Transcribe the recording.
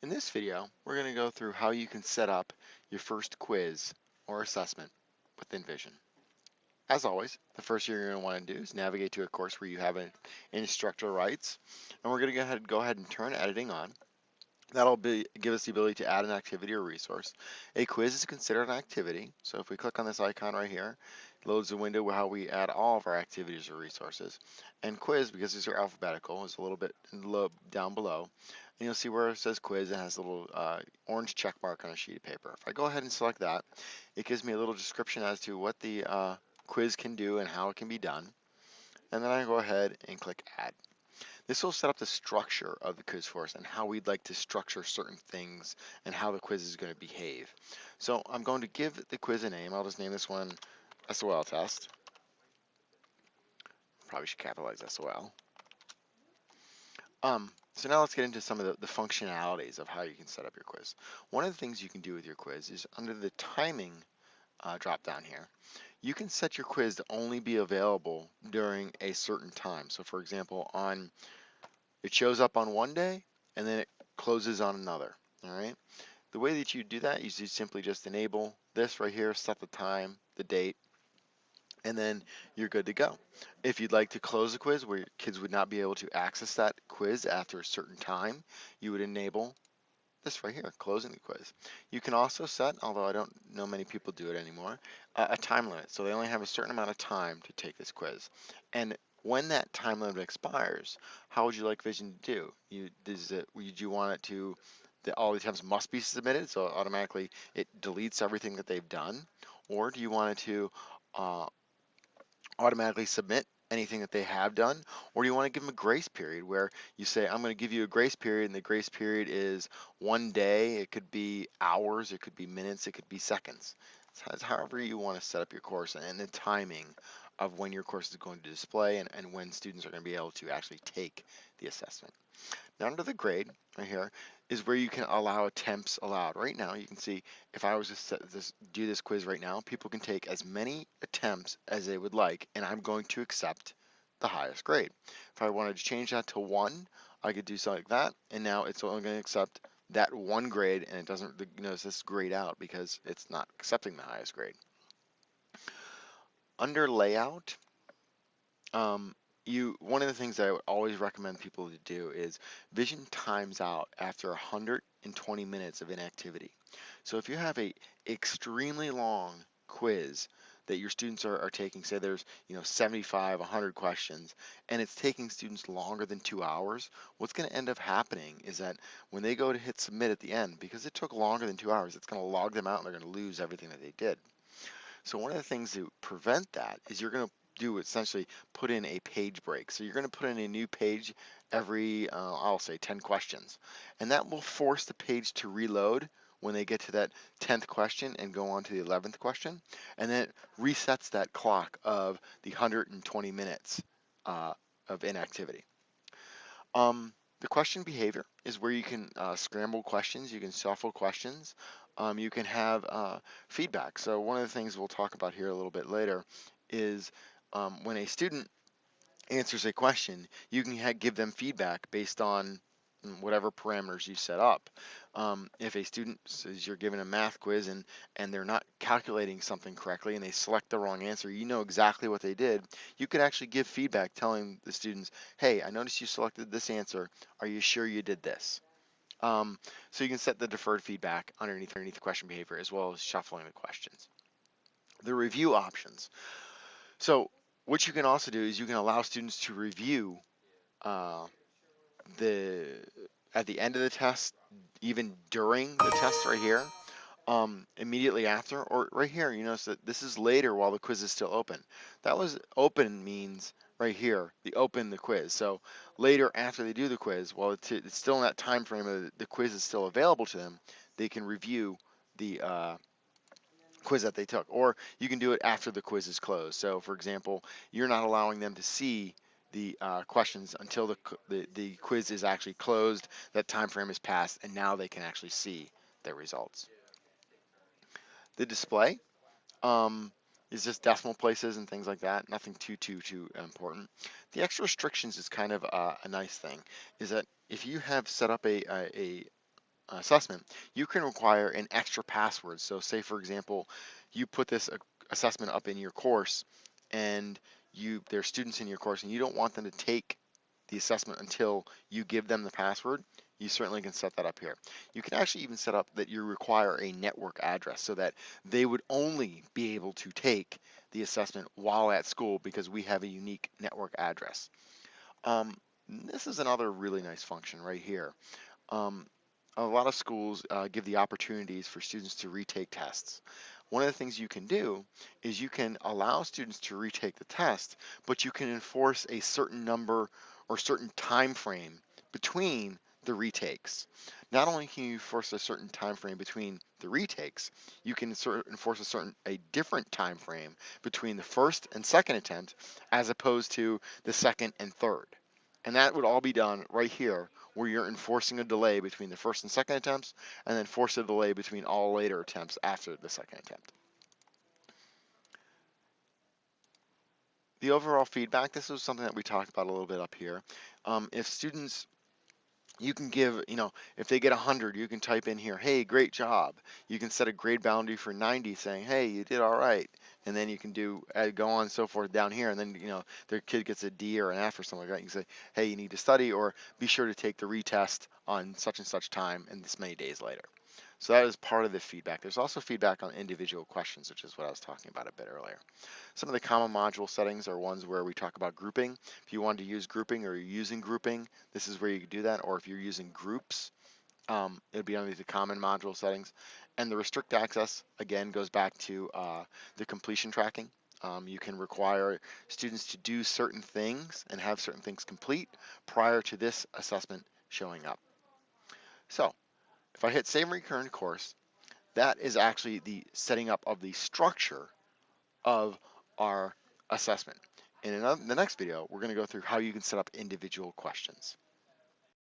In this video, we're going to go through how you can set up your first quiz or assessment with Envision. As always, the first thing you're going to want to do is navigate to a course where you have an instructor rights, and we're going to go ahead and turn editing on. That'll give us the ability to add an activity or resource. A quiz is considered an activity, so if we click on this icon right here, it loads a window where how we add all of our activities or resources. And quiz, because these are alphabetical, is a little bit down below. And you'll see where it says quiz, it has a little orange check mark on a sheet of paper. If I go ahead and select that, it gives me a little description as to what the quiz can do and how it can be done. And then I go ahead and click add. This will set up the structure of the quiz for us and how we'd like to structure certain things and how the quiz is going to behave. So I'm going to give the quiz a name. I'll just name this one SOL test. Probably should capitalize SOL. So now let's get into some of the functionalities of how you can set up your quiz. One of the things you can do with your quiz is under the timing drop down here, you can set your quiz to only be available during a certain time. So for example, it shows up on one day and then it closes on another. All right. The way that you do that is you simply just enable this right here, set the time, the date, and then you're good to go. If you'd like to close a quiz where kids would not be able to access that quiz after a certain time, you would enable this right here, closing the quiz. You can also set, although I don't know many people do it anymore, a time limit. So they only have a certain amount of time to take this quiz. And when that time limit expires, how would you like Vision to do? Would you want it to, that all the attempts must be submitted, so automatically it deletes everything that they've done? Or do you want it to uh, automatically submit anything that they have done? Or do you want to give them a grace period where you say, I'm going to give you a grace period, and the grace period is one day, it could be hours, it could be minutes, it could be seconds. It's however you want to set up your course and the timing of when your course is going to display and when students are going to be able to actually take the assessment. Now under the grade right here is where you can allow attempts allowed. Right now you can see if I was to do this quiz right now, people can take as many attempts as they would like, and I'm going to accept the highest grade. If I wanted to change that to 1, I could do something like that, and now it's only going to accept that 1 grade, and it doesn't notice this grade out because it's not accepting the highest grade. Under layout, one of the things that I would always recommend people to do is Vision times out after 120 minutes of inactivity. So if you have a extremely long quiz that your students are taking, say there's 75, 100 questions, and it's taking students longer than 2 hours, what's going to end up happening is that when they go to hit submit at the end, because it took longer than 2 hours, it's going to log them out and they're going to lose everything that they did. So one of the things to prevent that is you're going to do essentially put in a page break. So you're going to put in a new page every, I'll say 10 questions. And that will force the page to reload when they get to that 10th question and go on to the 11th question. And then it resets that clock of the 120 minutes of inactivity. The question behavior is where you can scramble questions, you can shuffle questions, you can have feedback. So one of the things we'll talk about here a little bit later is when a student answers a question, you can give them feedback based on whatever parameters you set up. If a student says you're given a math quiz and they're not calculating something correctly and they select the wrong answer, you know exactly what they did. You could actually give feedback telling the students, hey, I noticed you selected this answer. Are you sure you did this? So you can set the deferred feedback underneath the question behavior as well as shuffling the questions. The review options. So what you can also do is you can allow students to review uh, at the end of the test, even during the test right here, immediately after, or right here, you notice that this is later while the quiz is still open. That was open means right here, the quiz. So later after they do the quiz, while it's still in that time frame of the quiz is still available to them, they can review the quiz that they took. Or you can do it after the quiz is closed. So for example, you're not allowing them to see the questions until the quiz is actually closed, that time frame is passed, and now they can actually see their results. The display is just decimal places and things like that, nothing too important. The extra restrictions is kind of a nice thing, is that if you have set up a assessment, you can require an extra password. So say, for example, you put this assessment up in your course, and there are students in your course, and you don't want them to take the assessment until you give them the password. You certainly can set that up here. You can actually even set up that you require a network address so that they would only be able to take the assessment while at school because we have a unique network address. This is another really nice function right here. Um, a lot of schools give the opportunities for students to retake tests. One of the things you can do is you can allow students to retake the test, but you can enforce a certain number or certain time frame between the retakes. Not only can you force a certain time frame between the retakes, you can enforce a different time frame between the first and second attempt as opposed to the second and third. And that would all be done right here, where you're enforcing a delay between the first and second attempts, and then force a delay between all later attempts after the second attempt. The overall feedback, this was something that we talked about a little bit up here. If students, you can give, if they get 100, you can type in here, hey, great job. You can set a grade boundary for 90 saying, hey, you did all right. And then you can go on and so forth down here. And then, their kid gets a D or an F or something like that. You can say, hey, you need to study, or be sure to take the retest on such and such time and this many days later. So that is part of the feedback. There's also feedback on individual questions, which is what I was talking about a bit earlier. Some of the common module settings are ones where we talk about grouping. If you want to use grouping or you're using grouping, this is where you can do that. Or if you're using groups, it would be under the common module settings. And the restrict access, again, goes back to the completion tracking. You can require students to do certain things and have certain things complete prior to this assessment showing up. So if I hit Save and Return to Course, that is actually the setting up of the structure of our assessment. And in the next video, we're going to go through how you can set up individual questions.